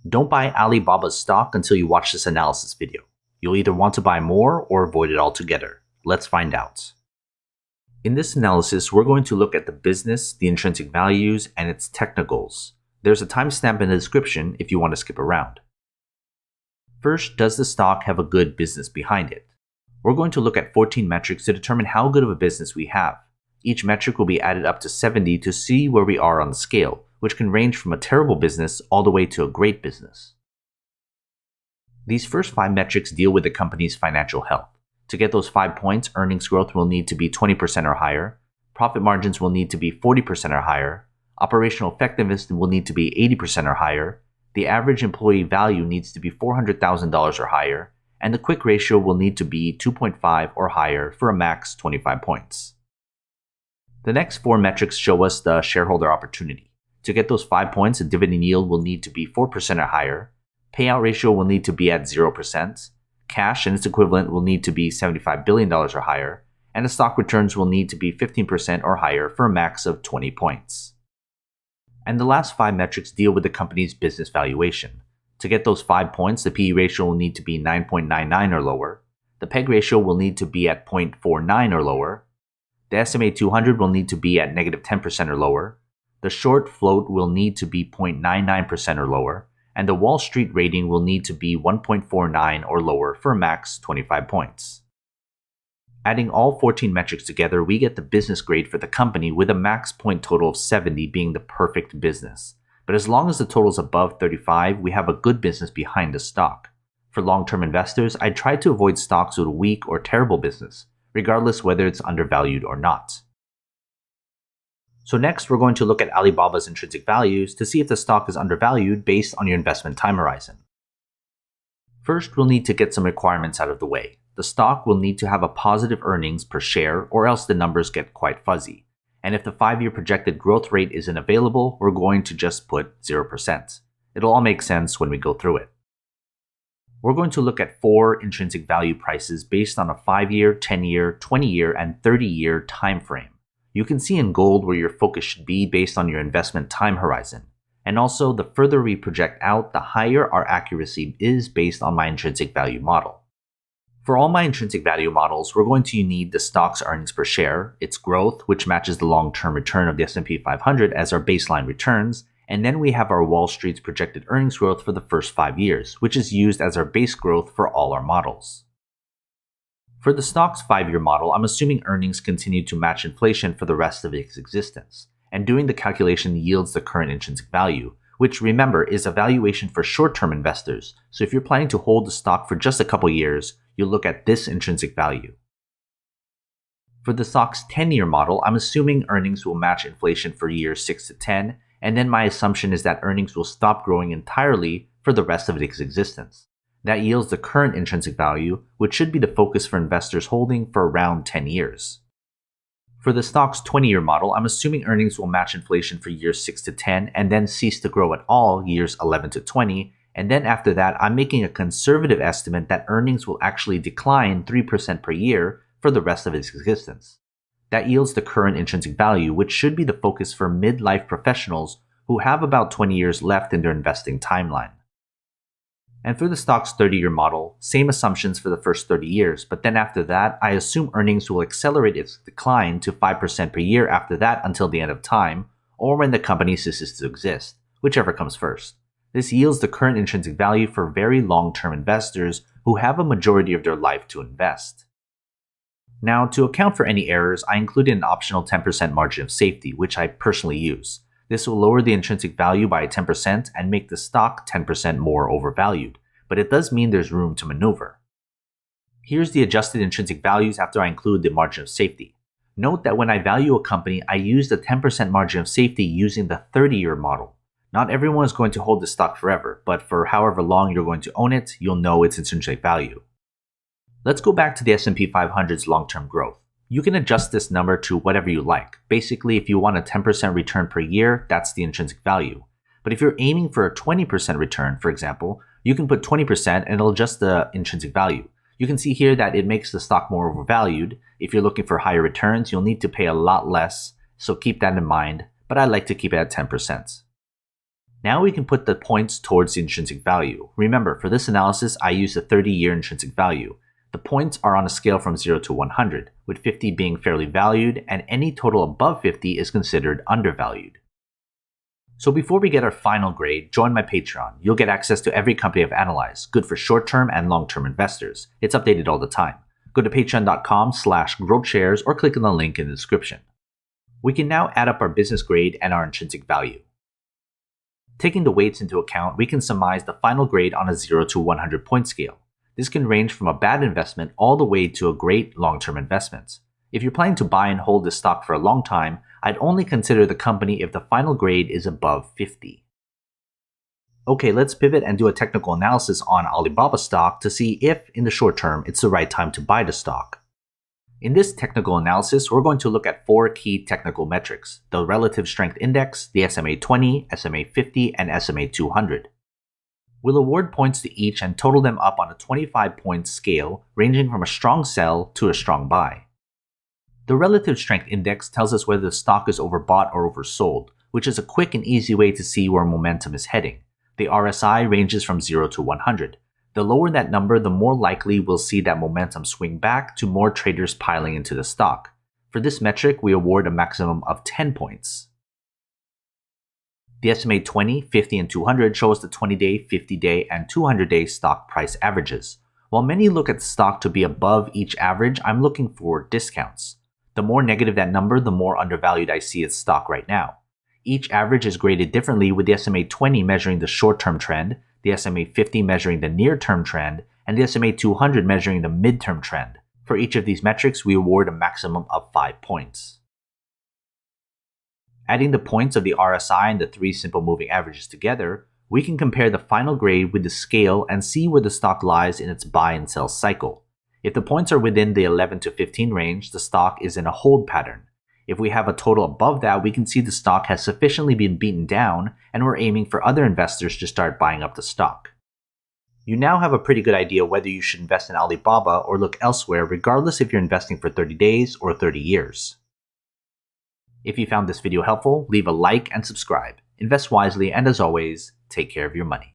Don't buy Alibaba's stock until you watch this analysis video. You'll either want to buy more or avoid it altogether. Let's find out. In this analysis, we're going to look at the business, the intrinsic values, and its technicals. There's a timestamp in the description if you want to skip around. First, does the stock have a good business behind it? We're going to look at 14 metrics to determine how good of a business we have. Each metric will be added up to 70 to see where we are on the scale, which can range from a terrible business all the way to a great business. These first 5 metrics deal with the company's financial health. To get those 5 points, earnings growth will need to be 20% or higher, profit margins will need to be 40% or higher, operational effectiveness will need to be 80% or higher, the average employee value needs to be $400,000 or higher, and the quick ratio will need to be 2.5 or higher for a max 25 points. The next 4 metrics show us the shareholder opportunity. To get those 5 points, a dividend yield will need to be 4% or higher, payout ratio will need to be at 0%, cash and its equivalent will need to be $75 billion or higher, and the stock returns will need to be 15% or higher for a max of 20 points. And the last 5 metrics deal with the company's business valuation. To get those 5 points, the PE ratio will need to be 9.99 or lower, the PEG ratio will need to be at 0.49 or lower, the SMA 200 will need to be at negative 10% or lower, the short float will need to be 0.99% or lower, and the Wall Street rating will need to be 1.49 or lower for a max 25 points. Adding all 14 metrics together, we get the business grade for the company with a max point total of 70 being the perfect business. But as long as the total is above 35, we have a good business behind the stock. For long-term investors, I try to avoid stocks with a weak or terrible business, regardless whether it's undervalued or not. So next, we're going to look at Alibaba's intrinsic values to see if the stock is undervalued based on your investment time horizon. First, we'll need to get some requirements out of the way. The stock will need to have a positive earnings per share or else the numbers get quite fuzzy. And if the 5-year projected growth rate isn't available, we're going to just put 0%. It'll all make sense when we go through it. We're going to look at 4 intrinsic value prices based on a 5-year, 10-year, 20-year, and 30-year time frame. You can see in gold where your focus should be based on your investment time horizon. And also, the further we project out, the higher our accuracy is based on my intrinsic value model. For all my intrinsic value models, we're going to need the stock's earnings per share, its growth, which matches the long-term return of the S&P 500 as our baseline returns, and then we have our Wall Street's projected earnings growth for the first 5 years, which is used as our base growth for all our models. For the stock's 5-year model, I'm assuming earnings continue to match inflation for the rest of its existence, and doing the calculation yields the current intrinsic value, which remember is a valuation for short-term investors, so if you're planning to hold the stock for just a couple years, you'll look at this intrinsic value. For the stock's 10-year model, I'm assuming earnings will match inflation for years 6 to 10, and then my assumption is that earnings will stop growing entirely for the rest of its existence. That yields the current intrinsic value, which should be the focus for investors holding for around 10 years. For the stock's 20-year model, I'm assuming earnings will match inflation for years 6 to 10 and then cease to grow at all years 11 to 20, and then after that, I'm making a conservative estimate that earnings will actually decline 3% per year for the rest of its existence. That yields the current intrinsic value, which should be the focus for midlife professionals who have about 20 years left in their investing timeline. And for the stock's 30-year model, same assumptions for the first 30 years, but then after that, I assume earnings will accelerate its decline to 5% per year after that until the end of time, or when the company ceases to exist, whichever comes first. This yields the current intrinsic value for very long-term investors who have a majority of their life to invest. Now, to account for any errors, I included an optional 10% margin of safety, which I personally use. This will lower the intrinsic value by 10% and make the stock 10% more overvalued, but it does mean there's room to maneuver. Here's the adjusted intrinsic values after I include the margin of safety. Note that when I value a company, I use the 10% margin of safety using the 30-year model. Not everyone is going to hold the stock forever, but for however long you're going to own it, you'll know its intrinsic value. Let's go back to the S&P 500's long-term growth. You can adjust this number to whatever you like. Basically, if you want a 10% return per year, that's the intrinsic value. But if you're aiming for a 20% return, for example, you can put 20% and it'll adjust the intrinsic value. You can see here that it makes the stock more overvalued. If you're looking for higher returns, you'll need to pay a lot less, so keep that in mind, but I like to keep it at 10%. Now we can put the points towards the intrinsic value. Remember, for this analysis, I used a 30-year intrinsic value. The points are on a scale from 0 to 100, with 50 being fairly valued, and any total above 50 is considered undervalued. So before we get our final grade, join my Patreon. You'll get access to every company I've analyzed, good for short-term and long-term investors. It's updated all the time. Go to patreon.com/GrowthShares or click on the link in the description. We can now add up our business grade and our intrinsic value. Taking the weights into account, we can surmise the final grade on a 0 to 100 point scale. This can range from a bad investment all the way to a great long-term investment. If you're planning to buy and hold this stock for a long time, I'd only consider the company if the final grade is above 50. Okay, let's pivot and do a technical analysis on Alibaba stock to see if, in the short term, it's the right time to buy the stock. In this technical analysis, we're going to look at 4 key technical metrics: the relative strength index, the SMA 20, SMA 50, and SMA 200. We'll award points to each and total them up on a 25-point scale, ranging from a strong sell to a strong buy. The relative strength index tells us whether the stock is overbought or oversold, which is a quick and easy way to see where momentum is heading. The RSI ranges from 0 to 100. The lower that number, the more likely we'll see that momentum swing back to more traders piling into the stock. For this metric, we award a maximum of 10 points. The SMA 20, 50, and 200 show us the 20-day, 50-day, and 200-day stock price averages. While many look at the stock to be above each average, I'm looking for discounts. The more negative that number, the more undervalued I see its stock right now. Each average is graded differently, with the SMA 20 measuring the short-term trend, the SMA 50 measuring the near-term trend, and the SMA 200 measuring the mid-term trend. For each of these metrics, we award a maximum of 5 points. Adding the points of the RSI and the 3 simple moving averages together, we can compare the final grade with the scale and see where the stock lies in its buy and sell cycle. If the points are within the 11 to 15 range, the stock is in a hold pattern. If we have a total above that, we can see the stock has sufficiently been beaten down, and we're aiming for other investors to start buying up the stock. You now have a pretty good idea whether you should invest in Alibaba or look elsewhere, regardless if you're investing for 30 days or 30 years. If you found this video helpful, leave a like and subscribe. Invest wisely, and as always, take care of your money.